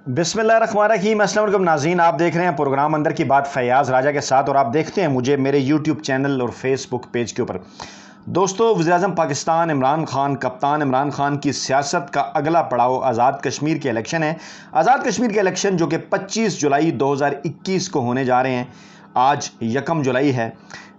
बिस्मिल्लाहिर्रहमानिर्रहीम। अस्सलाम वालेकुम नाज़रीन, आप देख रहे हैं प्रोग्राम अंदर की बात फैयाज़ राजा के साथ, और आप देखते हैं मुझे मेरे यूट्यूब चैनल और फेसबुक पेज के ऊपर। दोस्तों, वज़ीर-ए-आज़म पाकिस्तान इमरान खान, कप्तान इमरान खान की सियासत का अगला पड़ाव आज़ाद कश्मीर के इलेक्शन है। आज़ाद कश्मीर के इलेक्शन जो कि 25 जुलाई 2021 को होने जा रहे हैं। आज 1 जुलाई है,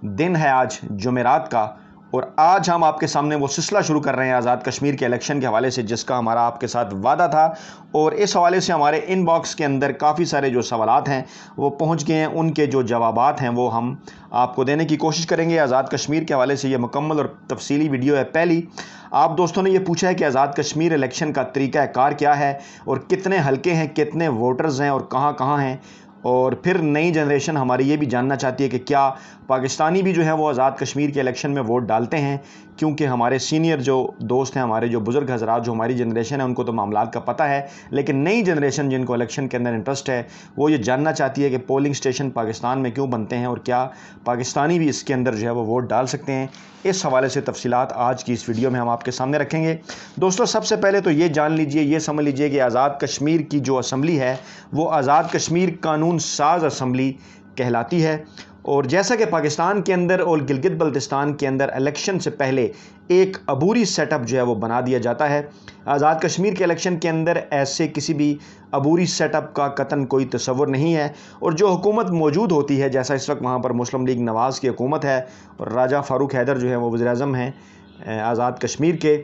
दिन है आज जुमेरात का, और आज हम आपके सामने वो सिलसिला शुरू कर रहे हैं आज़ाद कश्मीर के इलेक्शन के हवाले से, जिसका हमारा आपके साथ वादा था। और इस हवाले से हमारे इनबॉक्स के अंदर काफ़ी सारे जो सवालात हैं वो पहुंच गए हैं, उनके जो जवाबात हैं वो हम आपको देने की कोशिश करेंगे। आज़ाद कश्मीर के हवाले से ये मुकम्मल और तफसीली वीडियो है। पहली, आप दोस्तों ने ये पूछा है कि आज़ाद कश्मीर इलेक्शन का तरीक़ा कार क्या है, और कितने हलके हैं, कितने वोटर्स हैं, और कहाँ कहाँ हैं। और फिर नई जनरेशन हमारी ये भी जानना चाहती है कि क्या पाकिस्तानी भी जो है वो आज़ाद कश्मीर के इलेक्शन में वोट डालते हैं, क्योंकि हमारे सीनियर जो दोस्त हैं, हमारे जो बुज़ुर्ग हज़रात, जो हमारी जनरेशन है, उनको तो मामलात का पता है, लेकिन नई जनरेशन जिनको इलेक्शन के अंदर इंटरेस्ट है वो ये जानना चाहती है कि पोलिंग स्टेशन पाकिस्तान में क्यों बनते हैं, और क्या पाकिस्तानी भी इसके अंदर जो है वो वोट डाल सकते हैं। इस हवाले से तफसीलात आज की इस वीडियो में हम आपके सामने रखेंगे। दोस्तों, सबसे पहले तो ये जान लीजिए, ये समझ लीजिए कि आज़ाद कश्मीर की जो असम्बली है वो आज़ाद कश्मीर कानून साज असम्बली कहलाती है। और जैसा कि पाकिस्तान के अंदर और गिलगित बल्तिस्तान के अंदर इलेक्शन से पहले एक अबूरी सेटअप जो है वो बना दिया जाता है, आज़ाद कश्मीर के इलेक्शन के अंदर ऐसे किसी भी अबूरी सेटअप का कतन कोई तस्वुर नहीं है। और जो हुकूमत मौजूद होती है, जैसा इस वक्त वहाँ पर मुस्लिम लीग नवाज़ की हुकूमत है, और राजा फ़ारूक हैदर जो है वो वज़ीर-ए-आज़म हैं आज़ाद कश्मीर के,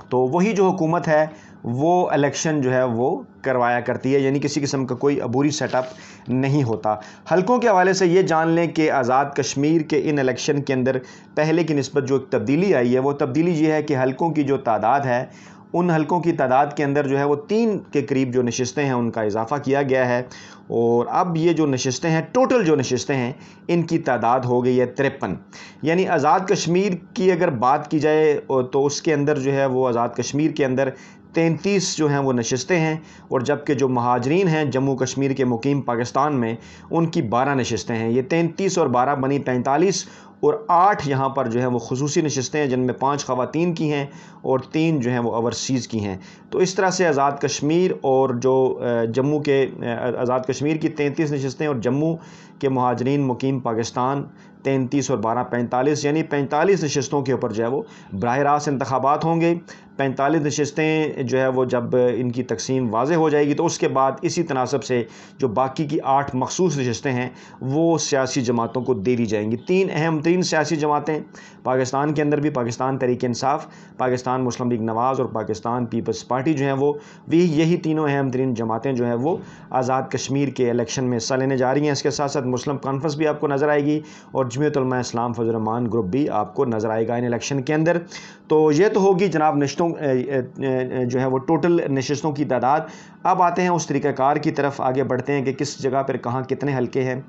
तो वही जो हुकूमत है वो इलेक्शन जो है वो करवाया करती है, यानी किसी किस्म का कोई अबूरी सेटअप नहीं होता। हलकों के हवाले से ये जान लें कि आज़ाद कश्मीर के इन इलेक्शन के अंदर पहले की निस्बत जो एक तब्दीली आई है, वो तब्दीली ये है कि हलकों की जो तादाद है, उन हलकों की तादाद के अंदर जो है वो 3 के करीब जो नशिस्तें हैं उनका इजाफ़ा किया गया है। और अब ये जो नशिस्तें हैं, टोटल जो नशिस्तें हैं, इनकी तादाद हो गई है 53। यानी आज़ाद कश्मीर की अगर बात की जाए तो उसके अंदर जो है वो आज़ाद कश्मीर के अंदर 33 जो हैं वो नशिस्तें हैं, और जबकि जो महाजरीन हैं जम्मू कश्मीर के मुकीम पाकिस्तान में, उनकी 12 नशिस्तें हैं। ये 33 और 12 बनी 45, और 8 यहाँ पर जो है वो खुसूसी नशिस्तें हैं, जिनमें 5 ख़वातीन की हैं और 3 जो हैं वो ओवरसीज़ की हैं। तो इस तरह से आज़ाद कश्मीर और जो जम्मू के आज़ाद कश्मीर की 33 नशिस्तें, और जम्मू के महाजरीन मुकीम पाकिस्तान 33 और 12 45, यानी 45 नशिस्तों के ऊपर जो है वो बराह रास्त इंतखाबात होंगे। 45 नशिस्तें जो है वो जब इनकी तकसीम वाज़े हो जाएगी तो उसके बाद इसी तनासब से जो बाकी की 8 मखसूस नशिस्तें हैं वो सियासी जमातों को दे दी जाएंगी। 3 अहम तरीन सियासी जमातें पाकिस्तान के अंदर भी, पाकिस्तान तहरीक इंसाफ, पाकिस्तान मुस्लिम लीग नवाज़ और पाकिस्तान पीपल्स पार्टी जो हैं वो भी, यही तीनों अहम तरीन जमातें जो हैं वो आज़ाद कश्मीर के इलेक्शन में हिस्सा लेने जा रही हैं। इसके साथ साथ मुस्लिम कॉन्फ्रेंस भी आपको नज़र आएगी, और जमीयत उलमा इस्लाम फजल रहमान ग्रुप भी आपको नज़र आएगा इन इलेक्शन के अंदर। तो ये तो होगी जनाब नशिस्तों जो है वो टोटल नशिस्तों की तादाद। अब आते हैं उस तरीक़ाकार की तरफ, आगे बढ़ते हैं कि किस जगह पर कहाँ कितने हलके हैं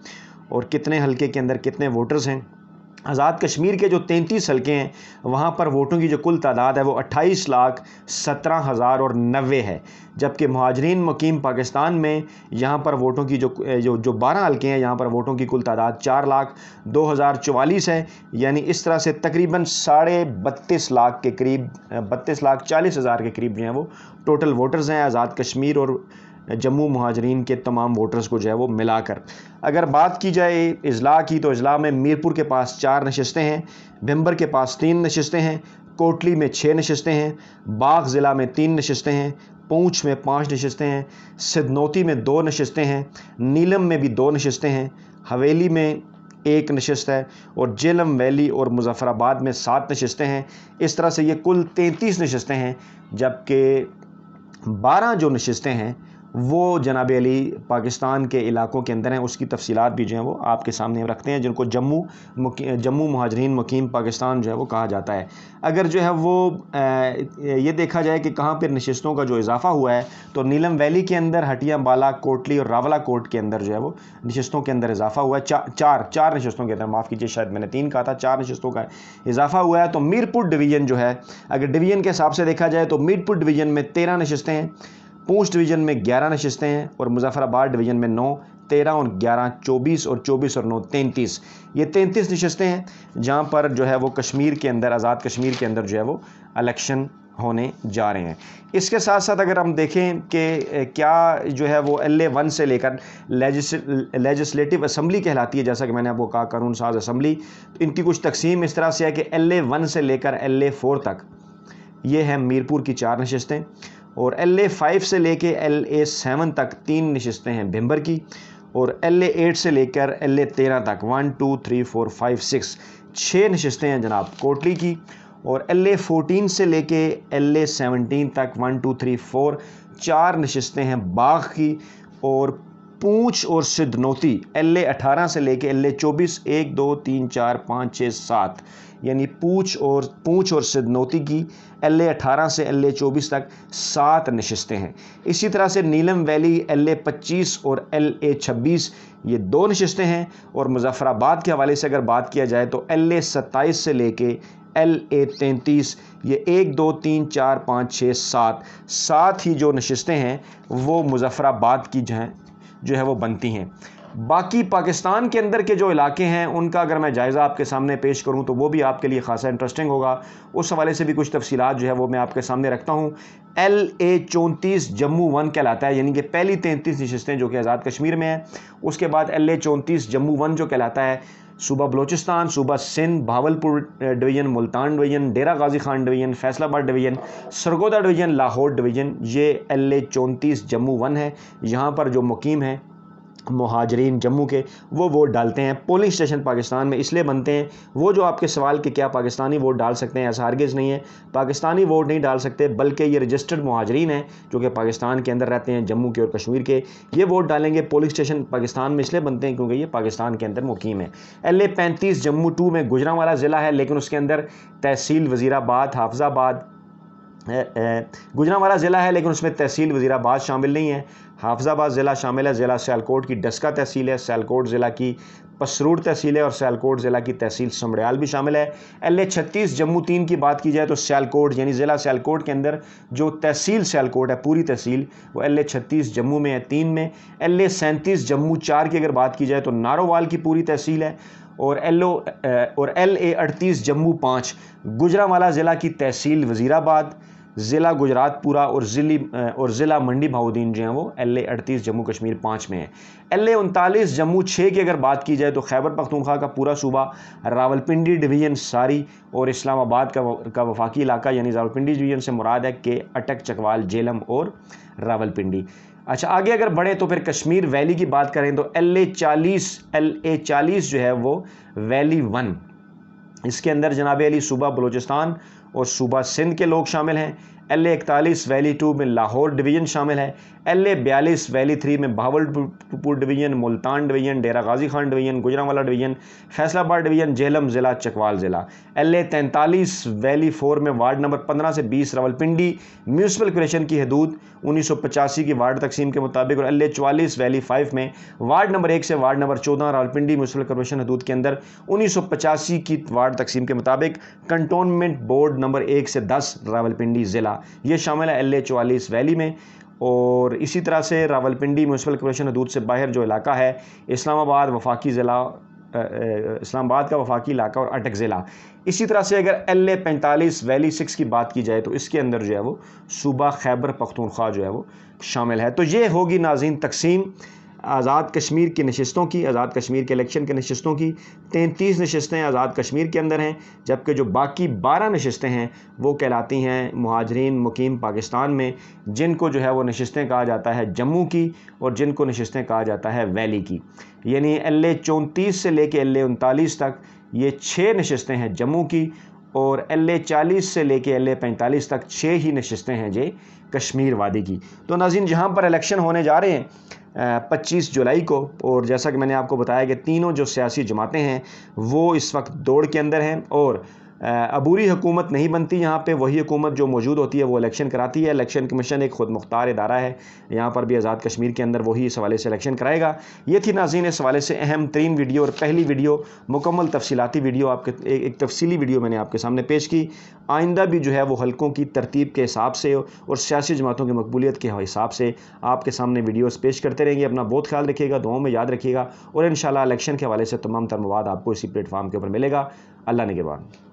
और कितने हलके के अंदर कितने वोटर्स हैं। आज़ाद कश्मीर के जो 33 हलके हैं वहाँ पर वोटों की जो कुल तादाद है वो 28,17,090 है, जबकि महाजरीन मुकीम पाकिस्तान में यहाँ पर वोटों की जो 12 हलके हैं, यहाँ पर वोटों की कुल तादाद 4,02,044 है। यानी इस तरह से तकरीबन 32.5 लाख के करीब, 32,40,000 के करीब जो हैं वो टोटल वोटर्स हैं आज़ाद कश्मीर और जम्मू महाजरीन के तमाम वोटर्स को जो है वो मिलाकर। अगर बात की जाए इजला की, तो इजला में मीरपुर के पास 4 नशिस्तें हैं, भिम्बर के पास 3 नशिस्तें हैं, कोटली में 6 नशिस्तें हैं, बाग ज़िला में 3 नशिस्तें हैं, पूंछ में 5 नशिस्तें हैं, सिद्धनौती में 2 नशिस्तें हैं, नीलम में भी 2 नशिस्तें हैं, हवेली में 1 नशिस्त है, और जेलम वैली और मुजफ्फराबाद में 7 नशिस्तें हैं। इस तरह से ये कुल 33 नशिस्तें हैं, जबकि 12 जो नशिस्तें हैं वो जनाब अली पाकिस्तान के इलाकों के अंदर हैं। उसकी तफसीलात भी जो हैं वो आपके सामने रखते हैं, जिनको जम्मू महाजरीन मुकीम पाकिस्तान जो है वो कहा जाता है। अगर जो है वो ये देखा जाए कि कहाँ पर नशिस्तों का जो इजाफ़ा हुआ है, तो नीलम वैली के अंदर, हटिया बाला, कोटली और रावला कोट के अंदर जो है वो नशिस्तों के अंदर इजाफ़ा हुआ है। चार नशिस्तों के अंदर, माफ़ कीजिए शायद मैंने 3 कहा था, 4 नशिस्तों का इजाफ़ा हुआ है। तो मीरपुर डिवीज़न जो है, अगर डिवीज़न के हिसाब से देखा जाए तो मीरपुर डिवीज़न में 13 नशिस्तें हैं, पूंछ डिवीज़न में 11 नशिस्तें हैं, और मुजफ्फराबाद डिवीज़न में 9, 13 और 11 24, और 24 और 9 33। ये 33 नशिस्तें हैं जहाँ पर जो है वो कश्मीर के अंदर, आज़ाद कश्मीर के अंदर जो है वो इलेक्शन ہونے جا رہے ہیں۔ اس کے ساتھ ساتھ اگر ہم دیکھیں کہ کیا جو ہے وہ LA1 سے لے کر لیجسلیٹو اسمبلی کہلاتی ہے، جیسا کہ میں نے آپ کو کہا قانون ساز اسمبلی، تو ان کی کچھ تقسیم اس طرح سے ہے کہ LA1 سے لے کر LA4 تک یہ ہیں میرپور کی 4 نشستیں، اور LA5 سے لے کے LA7 تک 3 نشستیں ہیں بھمبر کی، اور LA8 سے لے کر LA13 تک 1 2 3 4 5 6 نشستیں ہیں جناب کوٹلی کی، اور LA14 سے لے کے LA17 تک 1 2 3 4 4 نشستیں ہیں باغ کی، اور پونچھ اور سدنوتی LA18 سے لے کے LA24 1 2 3 4 5 6 7 یعنی پونچھ اور سدنوتی کی LA18 سے LA24 تک 7 نشستیں ہیں۔ اسی طرح سے نیلم ویلی LA25 اور LA26 یہ 2 نشستیں ہیں، اور مظفر آباد کے حوالے سے اگر بات کیا جائے تو LA27 سے لے کے LA33 یہ 1 2 3 4 5 6 7 ہی جو نشستیں ہیں وہ مظفر آباد کی جو ہے وہ بنتی ہیں۔ باقی پاکستان کے اندر کے جو علاقے ہیں ان کا اگر میں جائزہ آپ کے سامنے پیش کروں تو وہ بھی آپ کے لیے خاصا انٹرسٹنگ ہوگا، اس حوالے سے بھی کچھ تفصیلات جو ہے وہ میں آپ کے سامنے رکھتا ہوں۔ LA34 جموں 1 کہلاتا ہے، یعنی کہ پہلی 33 نشستیں جو کہ آزاد کشمیر میں ہیں، اس کے بعد LA34 جموں 1 جو کہلاتا ہے صوبہ بلوچستان، صوبہ Sindh, Bahawalpur division, Multan division, Dera Ghazi Khan division, Faisal آباد division, Sargodha division, Lahore division, یہ LA34 جموں 1 ہے۔ یہاں پر جو مقیم ہیں مہاجرین جموں کے وہ ووٹ ڈالتے ہیں۔ پولنگ اسٹیشن پاکستان میں اس لیے بنتے ہیں، وہ جو آپ کے سوال کہ کیا پاکستانی ووٹ ڈال سکتے ہیں، ایسا ہرگز نہیں ہے، پاکستانی ووٹ نہیں ڈال سکتے، بلکہ یہ رجسٹرڈ مہاجرین ہیں جو کہ پاکستان کے اندر رہتے ہیں، جموں کے اور کشمیر کے، یہ ووٹ ڈالیں گے۔ پولنگ اسٹیشن پاکستان میں اس لیے بنتے ہیں کیونکہ یہ پاکستان کے اندر مقیم ہے۔ LA35 جموں 2 میں گوجرانوالا ضلع ہے، لیکن اس کے اندر تحصیل وزیر آباد، حافظ آباد، گوجرانوالا ضلع ہے لیکن اس میں تحصیل وزیر آباد شامل نہیں ہے۔ حافظ آباد ضلع شامل ہے، ضلع سیالکوٹ کی ڈسکا تحصیل ہے، سیالکوٹ ضلع کی پسرور تحصیل ہے، اور سیالکوٹ ضلع کی تحصیل سمڑیال بھی شامل ہے۔ LA36 جموں 3 کی بات کی جائے تو سیالکوٹ یعنی ضلع سیالکوٹ کے اندر جو تحصیل سیالکوٹ ہے پوری تحصیل وہ LA36 جموں میں ہے 3 میں۔ LA37 جموں 4 کی اگر بات کی جائے تو نارووال کی پوری تحصیل ہے، اور LA38 جموں 5 گوجرانوالا ضلع کی تحصیل وزیر آباد، ضلع گجرات پورا، اور ضلع منڈی بہاؤدین جو ہیں وہ LA38 جموں کشمیر 5 میں ہے۔ LA39 جموں 6 کی اگر بات کی جائے تو خیبر پختونخوا کا پورا صوبہ، راولپنڈی ڈویژن ساری اور اسلام آباد کا وفاقی علاقہ، یعنی راولپنڈی ڈویژن سے مراد ہے کہ اٹک، چکوال، جیلم اور راولپنڈی۔ اچھا آگے اگر بڑھیں تو پھر کشمیر ویلی کی بات کریں تو LA40 جو ہے وہ ویلی 1، اس کے اندر جناب علی صوبہ بلوچستان اور صوبہ سندھ کے لوگ شامل ہیں۔ LA41 ویلی 2 میں لاہور ڈویژن شامل ہے۔ LA42 ویلی 3 میں Bahawalpur division, Multan division, Dera Ghazi Khan division, Gujranwala division, Faisal آباد ڈویژن، جہلم ضلع، چکوال ضلع۔ LA43 ویلی 4 میں وارڈ نمبر 15 سے 20 راولپنڈی میونسپل کارپوریشن کی حدود 1985 کی وارڈ تقسیم کے مطابق، اور LA44 ویلی 5 میں وارڈ نمبر 1 سے ward number 14 Rawalpindi municipal corporation حدود کے اندر 1985 کی وارڈ تقسیم کے مطابق، کنٹونمنٹ بورڈ نمبر 1 سے 10 راولپنڈی ضلع یہ شامل ہے LA44 ویلی میں۔ اور اسی طرح سے راولپنڈی میونسپل کارپوریشن حدود سے باہر جو علاقہ ہے اسلام آباد وفاقی ضلع، اسلام آباد کا وفاقی علاقہ اور اٹک ضلع۔ اسی طرح سے اگر LA45 ویلی 6 کی بات کی جائے تو اس کے اندر جو ہے وہ صوبہ خیبر پختونخوا جو ہے وہ شامل ہے۔ تو یہ ہوگی ناظرین تقسیم آزاد کشمیر کی نشستوں کی، آزاد کشمیر کے الیکشن کے نشستوں کی۔ 33 نشستیں آزاد کشمیر کے اندر ہیں، جبکہ جو باقی 12 نشستیں ہیں وہ کہلاتی ہیں مہاجرین مقیم پاکستان میں، جن کو جو ہے وہ نشستیں کہا جاتا ہے جموں کی، اور جن کو نشستیں کہا جاتا ہے ویلی کی۔ یعنی LA34 سے لے کے LA39 تک یہ 6 نشستیں ہیں جموں کی، اور LA40 سے لے کے LA45 تک 6 ہی نشستیں ہیں جے کشمیر وادی کی۔ تو ناظرین جہاں پر الیکشن ہونے جا رہے ہیں 25 جولائی کو، اور جیسا کہ میں نے آپ کو بتایا کہ تینوں جو سیاسی جماعتیں ہیں وہ اس وقت دوڑ کے اندر ہیں، اور عبوری حکومت نہیں بنتی یہاں پہ، وہی حکومت جو موجود ہوتی ہے وہ الیکشن کراتی ہے۔ الیکشن کمیشن ایک خود مختار ادارہ ہے، یہاں پر بھی آزاد کشمیر کے اندر وہی اس حوالے سے الیکشن کرائے گا۔ یہ تھی ناظرین اس حوالے سے اہم ترین ویڈیو، اور پہلی ویڈیو مکمل تفصیلاتی ویڈیو آپ کے ایک تفصیلی ویڈیو میں نے آپ کے سامنے پیش کی۔ آئندہ بھی جو ہے وہ حلقوں کی ترتیب کے حساب سے اور سیاسی جماعتوں کی مقبولیت کے حساب سے آپ کے سامنے ویڈیوز پیش کرتے رہیں گے۔ اپنا بہت خیال رکھیے گا، دعاؤں میں یاد رکھیے گا، اور انشاءاللہ الیکشن کے حوالے سے تمام تر مواد آپ کو اسی پلیٹ فارم کے اوپر ملے گا۔ اللہ نگہبان۔